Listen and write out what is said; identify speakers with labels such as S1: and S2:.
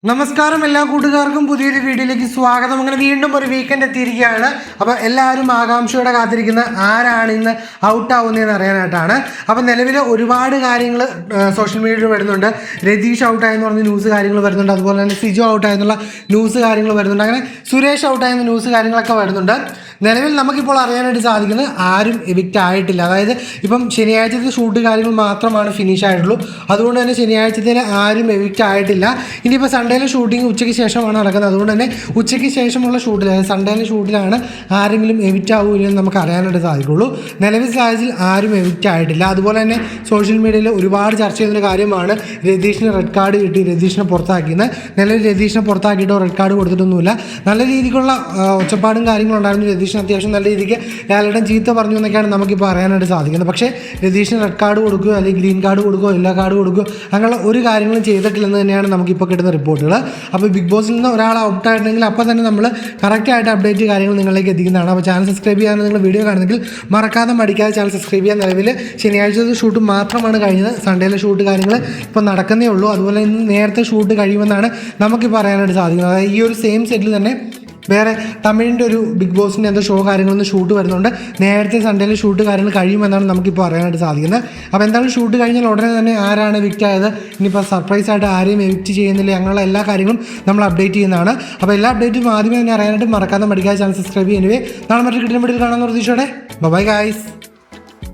S1: നമസ്കാരം എല്ലാ കൂട്ടുകാർക്കും പുതിയൊരു വീഡിയോയിലേക്ക് സ്വാഗതം. അങ്ങനെ വീണ്ടും ഒരു വീക്കെൻഡ് എത്തിയിരിക്കുകയാണ്. അപ്പോൾ എല്ലാവരും ആകാംക്ഷയോടെ കാത്തിരിക്കുന്ന ആരാണ് ഇന്ന് ഔട്ട് ആവുന്നതെന്ന് അറിയാനായിട്ടാണ്. അപ്പോൾ നിലവിൽ ഒരുപാട് കാര്യങ്ങൾ സോഷ്യൽ മീഡിയയിൽ വരുന്നുണ്ട്. രതീഷ് ഔട്ടായെന്ന് പറഞ്ഞ ന്യൂസ് കാര്യങ്ങൾ വരുന്നുണ്ട്. അതുപോലെ തന്നെ സിജോ ഔട്ടായെന്നുള്ള ന്യൂസ് കാര്യങ്ങൾ വരുന്നുണ്ട്. അങ്ങനെ സുരേഷ് ഔട്ടായെന്ന ന്യൂസ് കാര്യങ്ങളൊക്കെ വരുന്നുണ്ട്. നിലവിൽ നമുക്കിപ്പോൾ അറിയാനായിട്ട് സാധിക്കുന്നത് ആരും എവിക്റ്റ് ആയിട്ടില്ല. അതായത് ഇപ്പം ശനിയാഴ്ചത്തെ ഷൂട്ട് കാര്യങ്ങൾ മാത്രമാണ് ഫിനിഷ് ആയിട്ടുള്ളൂ. അതുകൊണ്ട് തന്നെ ശനിയാഴ്ചത്തിൽ ആരും എവിക്റ്റ് ആയിട്ടില്ല. ഇനിയിപ്പോൾ സൺഡേയിലെ ഷൂട്ടിംഗ് ഉച്ചയ്ക്ക് ശേഷമാണ് നടക്കുന്നത്. അതുകൊണ്ട് തന്നെ ഉച്ചയ്ക്ക് ശേഷമുള്ള ഷൂട്ടിൽ, അതായത് സൺഡേയിലെ ഷൂട്ടിലാണ് ആരെങ്കിലും എവിക്റ്റ് ആവുകയില്ലെന്ന് നമുക്ക് അറിയാനായിട്ട് സാധിക്കുള്ളൂ. നിലവിൽ സാഹചര്യത്തിൽ ആരും എവിക്റ്റ് ആയിട്ടില്ല. അതുപോലെ തന്നെ സോഷ്യൽ മീഡിയയിൽ ഒരുപാട് ചർച്ച ചെയ്യുന്നൊരു കാര്യമാണ് രതീഷിന് റെഡ് കാർഡ് കിട്ടി, രതീഷിനെ പുറത്താക്കിയെന്ന്. നിലവിൽ രതീഷിനെ പുറത്താക്കിയിട്ടോ റെഡ് കാർഡ് കൊടുത്തിട്ടൊന്നുമില്ല. നല്ല രീതിക്കുള്ള ഒച്ചപ്പാടും കാര്യങ്ങളുണ്ടായിരുന്നു. രതീഷിന് അത്യാവശ്യം നല്ല രീതിക്ക് ലാലേട്ടൻ ചീത്ത പറഞ്ഞു എന്നൊക്കെയാണ് നമുക്കിപ്പോൾ അറിയാനായിട്ട് സാധിക്കുന്നത്. പക്ഷേ രതീഷിന് റെഡ് കാർഡ് കൊടുക്കുകയോ അല്ലെങ്കിൽ ഗ്രീൻ കാർഡ് കൊടുക്കുകയോ യെല്ലോ കാർഡ് കൊടുക്കുകയോ അങ്ങനെയുള്ള ഒരു കാര്യങ്ങളും ചെയ്തിട്ടില്ലെന്ന് തന്നെയാണ് നമുക്കിപ്പോൾ കിട്ടുന്ന റിപ്പോർട്ടുകൾ. അപ്പോൾ ബിഗ് ബോസിൽ നിന്ന് ഒരാൾ ഔട്ടായിട്ടുണ്ടെങ്കിൽ അപ്പോൾ തന്നെ നമ്മൾ കറക്റ്റായിട്ട് അപ്ഡേറ്റ് കാര്യങ്ങൾ നിങ്ങളിലേക്ക് എത്തിക്കുന്നതാണ്. അപ്പോൾ ചാനൽ സബ്സ്ക്രൈബ് ചെയ്യാൻ നിങ്ങൾ വീഡിയോ കാണുന്നെങ്കിൽ മറക്കാതെ മടിക്കാതെ ചാനൽ സബ്സ്ക്രൈബ് ചെയ്യാൻ. നിലവിൽ ശനിയാഴ്ചത്തെ ഷൂട്ട് മാത്രമാണ് കഴിഞ്ഞത്. സൺഡേയിലെ ഷൂട്ട് കാര്യങ്ങൾ ഇപ്പോൾ നടക്കുന്നേ ഉള്ളൂ. അതുപോലെ ഇന്ന് നേരത്തെ ഷൂട്ട് കഴിയുമെന്നാണ് നമുക്കിപ്പോൾ അറിയാനായിട്ട് സാധിക്കുന്നത്. അതായത് ഈ ഒരു സെയിം സെറ്റിൽ തന്നെ വേറെ തമിഴിൻ്റെ ഒരു ബിഗ് ബോസിൻ്റെ എന്തോ ഷോ കാര്യങ്ങളൊന്നും ഷൂട്ട് വരുന്നുണ്ട്. നേരത്തെ സൺഡേയിൽ ഷൂട്ട് കാര്യങ്ങൾ കഴിയുമെന്നാണ് നമുക്കിപ്പോൾ അറിയാനായിട്ട് സാധിക്കുന്നത്. അപ്പോൾ എന്തായാലും ഷൂട്ട് കഴിഞ്ഞാൽ ഉടനെ തന്നെ ആരാണ് എവിക്റ്റ് ആയത്, ഇനിയിപ്പോൾ സർപ്രൈസായിട്ട് ആരെയും എവിക്റ്റ് ചെയ്യുന്നില്ല, അങ്ങനെയുള്ള എല്ലാ കാര്യങ്ങളും നമ്മൾ അപ്ഡേറ്റ് ചെയ്യുന്നതാണ്. അപ്പോൾ എല്ലാ അപ്ഡേറ്റും ആദ്യമേ തന്നെ അറിയാനായിട്ട് മറക്കാതെ മടിക്കാതെ ചാനൽ സബ്സ്ക്രൈബ് ചെയ്യുന്നവേ നാളെ മറ്റൊരു കിട്ടുന്ന വീഡിയോയിൽ കാണാമെന്ന് പ്രതീക്ഷയോടെ ബൈ ഗൈസ്.